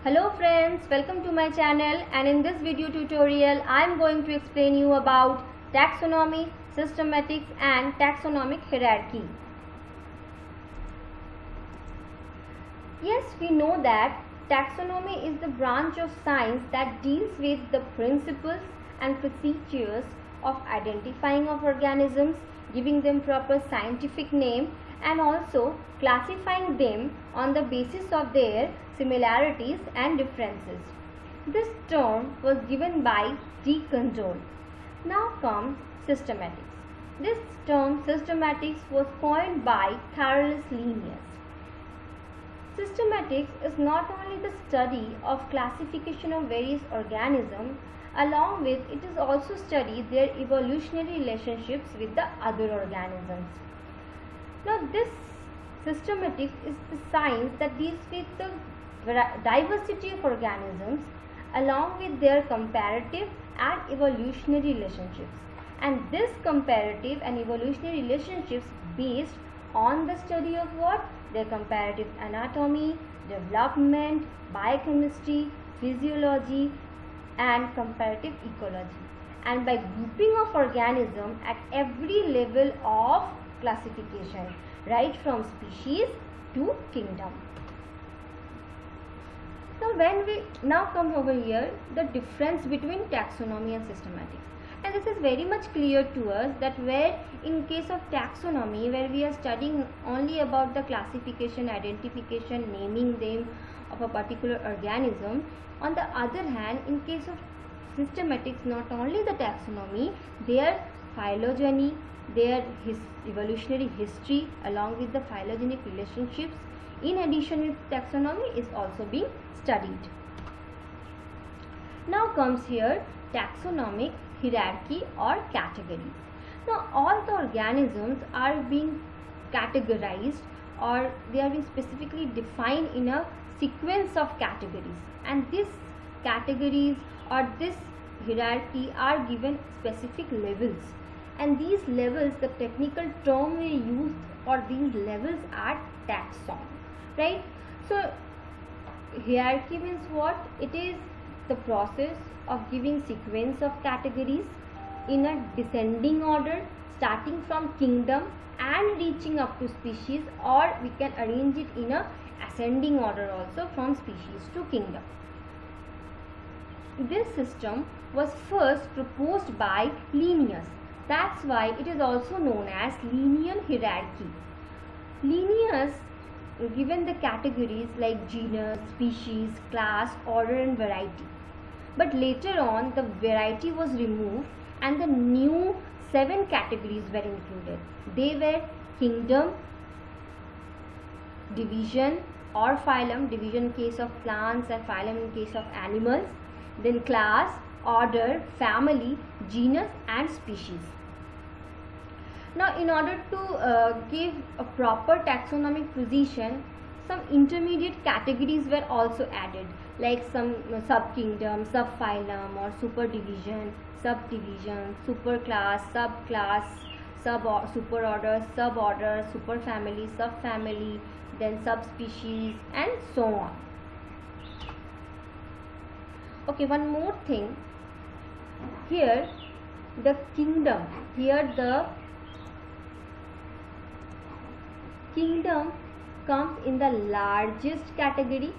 Hello friends, welcome to my channel, and in this video tutorial I am going to explain you about taxonomy, systematics and taxonomic hierarchy. Yes, we know that taxonomy is the branch of science that deals with the principles and procedures of identifying of organisms, giving them proper scientific name and also classifying them on the basis of their similarities and differences. This term was given by D. Condon. Now comes systematics. This term systematics was coined by Carolus Linnaeus. Systematics is not only the study of classification of various organisms, along with it is also study their evolutionary relationships with the other organisms. Now this systematics is the science that deals with the diversity of organisms along with their comparative and evolutionary relationships, and this comparative and evolutionary relationships based on the study of what? Their comparative anatomy, development, biochemistry, physiology and comparative ecology, and by grouping of organisms at every level of classification, right from species to kingdom. Now when we now come over here, the difference between taxonomy and systematics, and this is very much clear to us that where in case of taxonomy, where we are studying only about the classification, identification, naming them of a particular organism, on the other hand in case of systematics, not only the taxonomy, their phylogeny, their evolutionary history along with the phylogenetic relationships in addition with taxonomy is also being studied. Now comes here taxonomic hierarchy or categories. Now all the organisms are being categorized or they are being specifically defined in a sequence of categories, and these categories or this hierarchy are given specific levels, and these levels, the technical term we use for these levels are taxon, right? So hierarchy means what? It is the process of giving sequence of categories in a descending order starting from kingdom and reaching up to species, or we can arrange it in a ascending order also from species to kingdom. This system was first proposed by Linnaeus. That's why it is also known as Linnaean hierarchy. Linnaeus given the categories like genus, species, class, order and variety. But later on the variety was removed and the new 7 categories were included. They were kingdom, division or phylum, division in case of plants and phylum in case of animals, then class, order, family, genus and species. Now in order to give a proper taxonomic position, some intermediate categories were also added, like some subkingdom, subphylum or superdivision, subdivision, superclass, subclass, superorder, suborder, superfamily, subfamily, then subspecies and so on. Okay, one more thing. Here the kingdom, kingdom comes in the largest category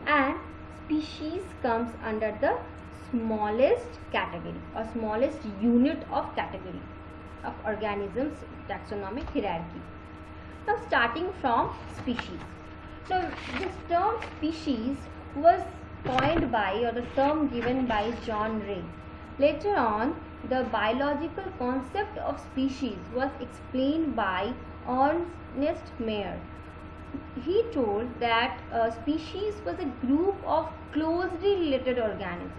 and species comes under the smallest category or smallest unit of category of organisms taxonomic hierarchy. Now starting from species. So this term species was coined by, or the term given by, John Ray. Later on the biological concept of species was explained by Ernst Mayr. He told that a species was a group of closely related organisms.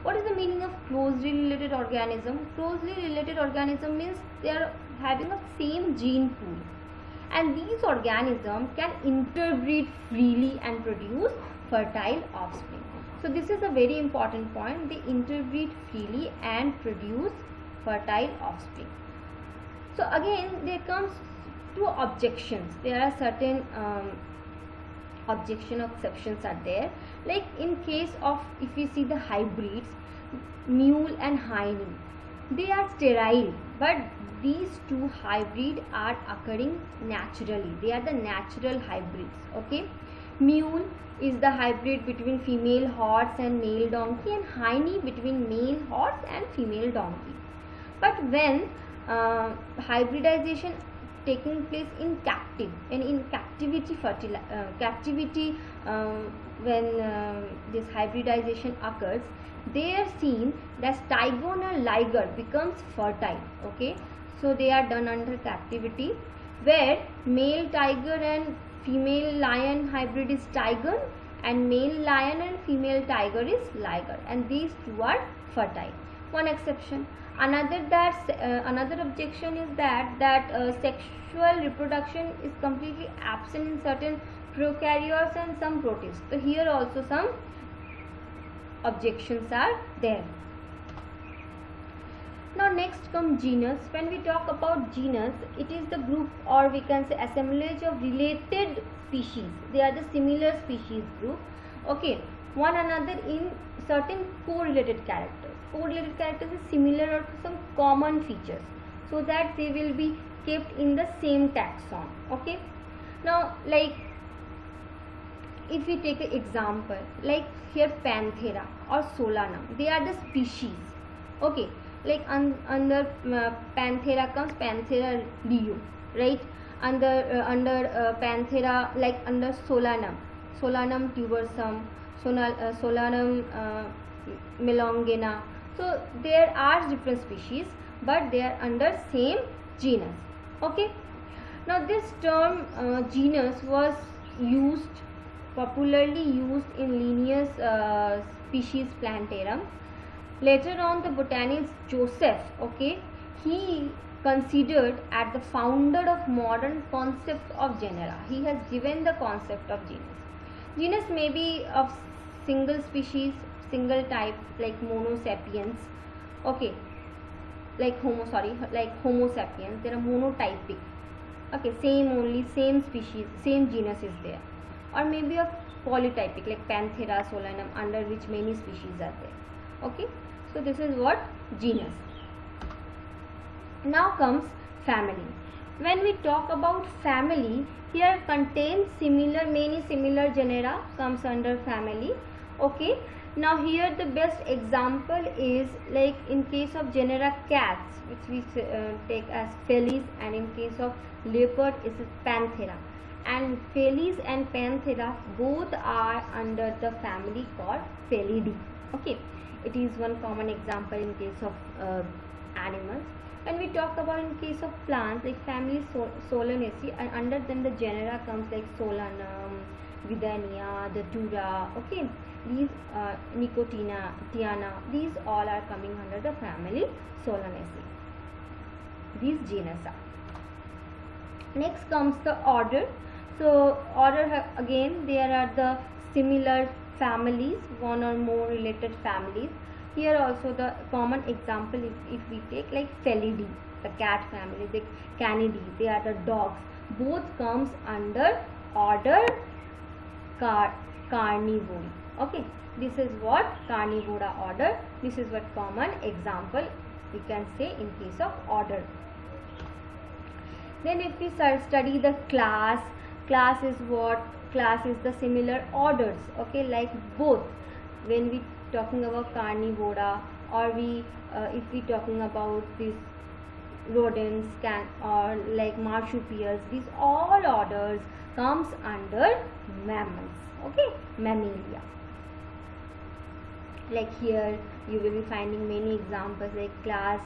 What is the meaning of closely related organism? Closely related organism means they are having a same gene pool, and these organisms can interbreed freely and produce fertile offspring. So this is a very important point. They interbreed freely and produce fertile offspring. So again there comes two objections. There are certain objection or exceptions are there. Like in case of, if you see the hybrids, mule and hiney, they are sterile, but these two hybrid are occurring naturally. They are the natural hybrids. Okay, mule is the hybrid between female horse and male donkey, and hiney between male horse and female donkey. But when hybridization taking place in captive and in captivity when this hybridization occurs, they are seen that stygon or liger becomes fertile. Okay, so they are done under captivity, where male tiger and female lion hybrid is stygon, and male lion and female tiger is liger, and these two are fertile. One exception. Another objection is that sexual reproduction is completely absent in certain prokaryotes and some protists. So here also some objections are there. Now next comes genus. When we talk about genus, it is the group, or we can say assemblage of related species. They are the similar species group. Okay, one another in certain correlated characters. Correlated characters is similar or some common features, so that they will be kept in the same taxon. Okay, now like if we take an example, like here Panthera or Solanum, they are the species. Okay, like under Panthera comes Panthera leo, right? Under Panthera, like under Solanum tubersum, Solanum melongena. So there are different species, but they are under same genus. Okay, now this term genus was popularly used in Linnaeus species Plantarum. Later on, the botanist Joseph, okay, he considered as the founder of modern concept of genera. He has given the concept of genus. Genus may be of single species, single type, like Mono sapiens. Okay, like Homo sapiens, they are monotypic. Okay, same species, same genus is there. Or maybe of polytypic, like Panthera, Solanum, under which many species are there. Okay, so this is what genus. Now comes family. When we talk about family, here contains many similar genera comes under family. Okay, now here the best example is like in case of genera cats, which we take as Felis, and in case of leopard is Panthera. And Felis and Panthera both are under the family called Felidae. Okay, it is one common example in case of animals. When we talk about in case of plants, like family Solanaceae, and under them the genera comes like Solanum, Vidania, Datura. Okay, these Nicotiana, these all are coming under the family Solanaceae. These genus are. Next comes the order. So order, again there are the similar families, one or more related families. Here also the common example if we take like Felidae, the cat family, the Canidae, they are the dogs. Both comes under order Carnivora. Okay, this is what Carnivora order. This is what common example we can say in case of order. Then if we study the class is what? Class is the similar orders. Okay, like both when we talking about Carnivora, or we if we talking about these rodents or like marsupials, these all orders comes under mammals. Okay, mammalia. Like here you will be finding many examples like class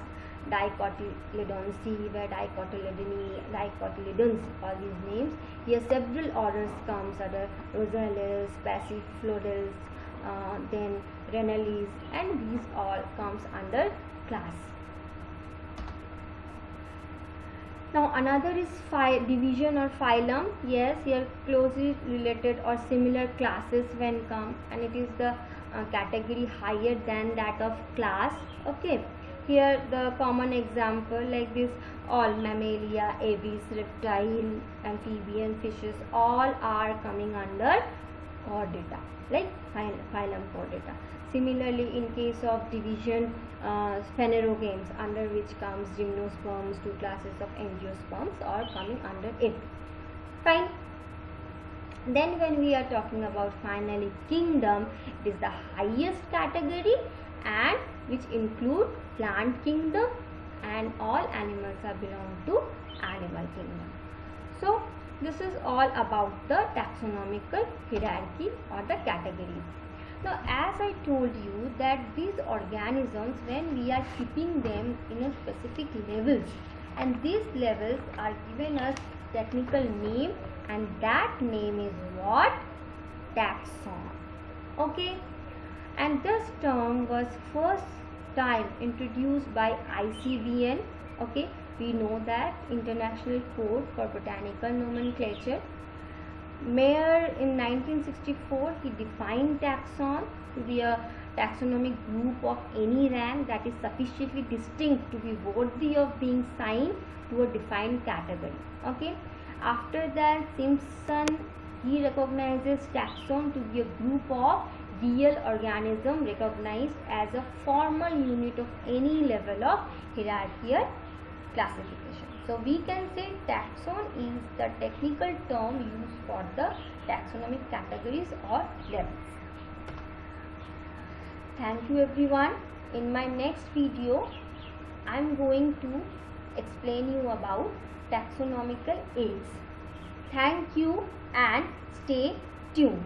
Dicotyledonsi, where Dicotyledons, all these names. Here several orders comes under Rosales, Passiflores, then Renales, and these all comes under class. Now another is division or phylum. Yes, here closely related or similar classes when come, and it is the category higher than that of class. Okay, here the common example like this, all mammalia, aves, reptile, amphibian, fishes, all are coming under chordata, like phylum chordata. Similarly, in case of division, phanerogames, under which comes gymnosperms, two classes of angiosperms are coming under it. Fine. Then when we are talking about finally kingdom, it is the highest category and which include plant kingdom, and all animals are belong to animal kingdom. So this is all about the taxonomical hierarchy or the categories. Now as I told you that these organisms, when we are keeping them in a specific levels, and these levels are given us technical name, and that name is what? Taxon. Okay, and this term was first time introduced by ICBN. Okay, we know that International Code for Botanical Nomenclature. Mayer in 1964, he defined taxon to be a taxonomic group of any rank that is sufficiently distinct to be worthy of being signed to a defined category. Okay, after that Simpson, he recognizes taxon to be a group of real organism recognized as a formal unit of any level of hierarchical classification. So we can say taxon is the technical term used for the taxonomic categories or levels. Thank you everyone. In my next video, I am going to explain you about taxonomical aids. Thank you and stay tuned.